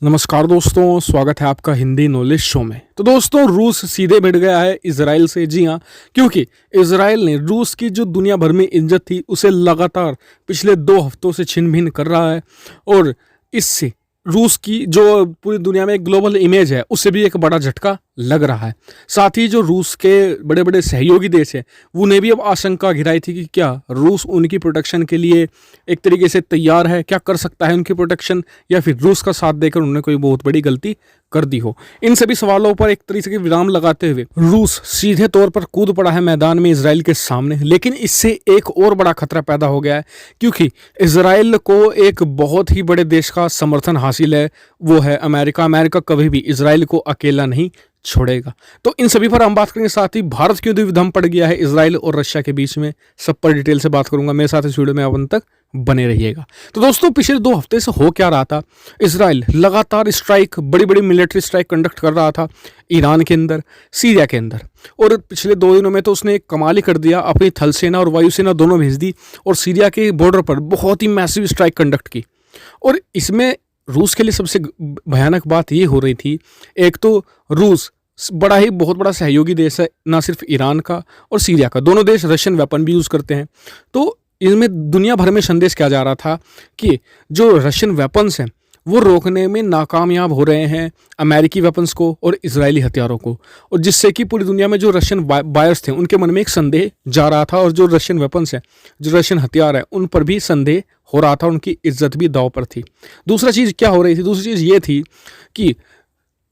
नमस्कार दोस्तों, स्वागत है आपका हिंदी नॉलेज शो में। तो दोस्तों, रूस सीधे भिड़ गया है इजराइल से। जी हाँ, क्योंकि इजराइल ने रूस की जो दुनिया भर में इज्जत थी उसे लगातार पिछले 2 हफ्तों से छिन भिन कर रहा है और इससे रूस की जो पूरी दुनिया में एक ग्लोबल इमेज है उससे भी एक बड़ा झटका लग रहा है। साथ ही जो रूस के बड़े बड़े सहयोगी देश हैं उन्हें भी अब आशंका घिराई थी कि क्या रूस उनकी प्रोटेक्शन के लिए एक तरीके से तैयार है, क्या कर सकता है उनकी प्रोटेक्शन, या फिर रूस का साथ देकर उन्होंने कोई बहुत बड़ी गलती कर दी हो। इन सभी सवालों पर एक तरीके से विराम लगाते हुए रूस सीधे तौर पर कूद पड़ा है मैदान में इजराइल के सामने। लेकिन इससे एक और बड़ा खतरा पैदा हो गया है, क्योंकि इजराइल को एक बहुत ही बड़े देश का समर्थन हासिल है, वो है अमेरिका। अमेरिका कभी भी इजराइल को अकेला नहीं छोड़ेगा। तो इन सभी पर हम बात करेंगे। साथ ही भारत क्यों द्विविधम पड़ गया है इजराइल और रशिया के बीच में, सब पर डिटेल से बात करूंगा। मेरे साथ इस वीडियो में अब तक बने रहिएगा। तो दोस्तों, पिछले 2 हफ्ते से हो क्या रहा था, इजराइल लगातार स्ट्राइक, बड़ी बड़ी मिलिट्री स्ट्राइक कंडक्ट कर रहा था ईरान के अंदर, सीरिया के अंदर। और पिछले 2 दिनों में तो उसने एक कमाल ही कर दिया, अपनी थल सेना और वायुसेना दोनों भेज दी और सीरिया के बॉर्डर पर बहुत ही मैसिव स्ट्राइक कंडक्ट की। और इसमें रूस के लिए सबसे भयानक बात ये हो रही थी, एक तो रूस बहुत बड़ा सहयोगी देश है, ना सिर्फ ईरान का और सीरिया का, दोनों देश रशियन वेपन भी यूज़ करते हैं। तो इसमें दुनिया भर में संदेश क्या जा रहा था कि जो रशियन वेपन्स हैं वो रोकने में नाकामयाब हो रहे हैं अमेरिकी वेपन्स को और इजरायली हथियारों को, और जिससे कि पूरी दुनिया में जो रशियन बायर्स थे उनके मन में एक संदेह जा रहा था, और जो रशियन वेपन्स हैं, जो रशियन हथियार हैं, उन पर भी संदेह हो रहा था, उनकी इज्जत भी दांव पर थी। दूसरा चीज़ क्या हो रही थी, दूसरी चीज़ ये थी कि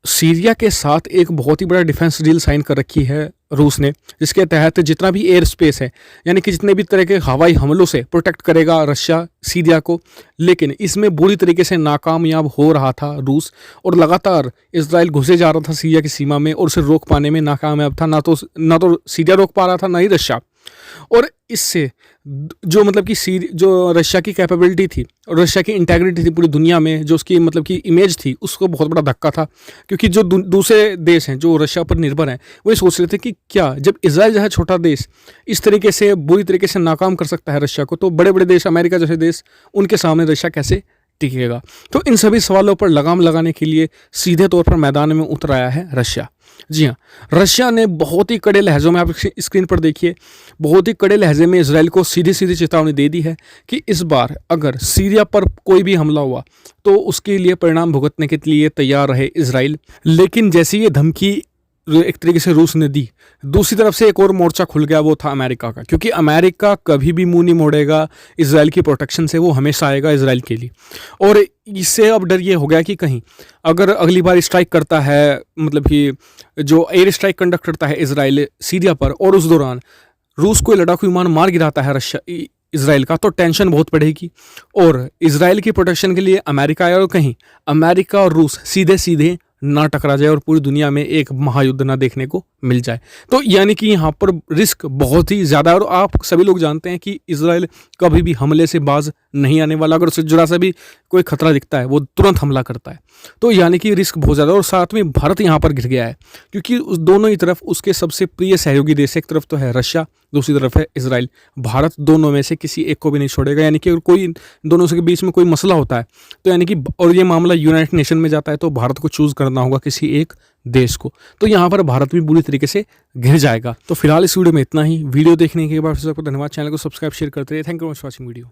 सीरिया के साथ एक बहुत ही बड़ा डिफेंस डील साइन कर रखी है रूस ने, जिसके तहत जितना भी एयर स्पेस है, यानी कि जितने भी तरह के हवाई हमलों से प्रोटेक्ट करेगा रशिया सीरिया को। लेकिन इसमें बुरी तरीके से नाकामयाब हो रहा था रूस, और लगातार इजराइल घुसे जा रहा था सीरिया की सीमा में और उसे रोक पाने में नाकामयाब था। ना तो सीरिया रोक पा रहा था, ना ही रशिया। और इससे जो मतलब कि जो रशिया की कैपेबिलिटी थी और रशिया की इंटेग्रिटी थी पूरी दुनिया में, जो उसकी मतलब कि इमेज थी, उसको बहुत बड़ा धक्का था। क्योंकि जो दूसरे देश हैं जो रशिया पर निर्भर हैं, वो ये सोच रहे थे कि क्या जब इजराइल जैसा छोटा देश इस तरीके से बुरी तरीके से नाकाम कर सकता है रशिया को, तो बड़े बड़े देश, अमेरिका जैसे देश, उनके सामने रशिया कैसे टिकेगा। तो इन सभी सवालों पर लगाम लगाने के लिए सीधे तौर पर मैदान में उतर आया है रशिया। जी हाँ, रशिया ने बहुत ही कड़े लहजों में, आप स्क्रीन पर देखिए, बहुत ही कड़े लहजे में इजराइल को सीधी सीधी चेतावनी दे दी है कि इस बार अगर सीरिया पर कोई भी हमला हुआ तो उसके लिए परिणाम भुगतने के लिए तैयार रहे इजराइल। लेकिन जैसी ये धमकी एक तरीके से रूस ने दी, दूसरी तरफ से एक और मोर्चा खुल गया, वो था अमेरिका का। क्योंकि अमेरिका कभी भी मुंह नहीं मोड़ेगा इजराइल की प्रोटेक्शन से, वो हमेशा आएगा इजराइल के लिए। और इससे अब डर ये हो गया कि कहीं अगर अगली बार स्ट्राइक करता है, मतलब कि जो एयर स्ट्राइक कंडक्ट करता है इजराइल सीरिया पर, और उस दौरान रूस को लड़ाकू विमान मार गिराता है रशिया इजराइल का, तो टेंशन बहुत बढ़ेगी। और इजराइल की प्रोटेक्शन के लिए अमेरिका आया, और कहीं अमेरिका और रूस सीधे सीधे ना टकरा जाए और पूरी दुनिया में एक महायुद्ध ना देखने को मिल जाए। तो यानी कि यहाँ पर रिस्क बहुत ही ज़्यादा है। और आप सभी लोग जानते हैं कि इजराइल कभी भी हमले से बाज नहीं आने वाला। अगर उससे जुड़ा सा भी कोई खतरा दिखता है वो तुरंत हमला करता है। तो यानी कि रिस्क बहुत ज़्यादा। और साथ में भारत यहाँ पर घिर गया है, क्योंकि उस दोनों ही तरफ उसके सबसे प्रिय सहयोगी देश, एक तरफ तो है रशिया, दूसरी तरफ है इजराइल। भारत दोनों में से किसी एक को भी नहीं छोड़ेगा। यानी कि अगर कोई दोनों के बीच में कोई मसला होता है तो यानी कि, और ये मामला यूनाइटेड नेशन में जाता है, तो भारत को चूज करना होगा किसी एक देश को। तो यहाँ पर भारत भी बुरी तरीके से घिर जाएगा। तो फिलहाल इस वीडियो में इतना ही। वीडियो देखने के बाद सबको धन्यवाद। चैनल को सब्सक्राइब शेयर करते रहिए। Thank you for watching video.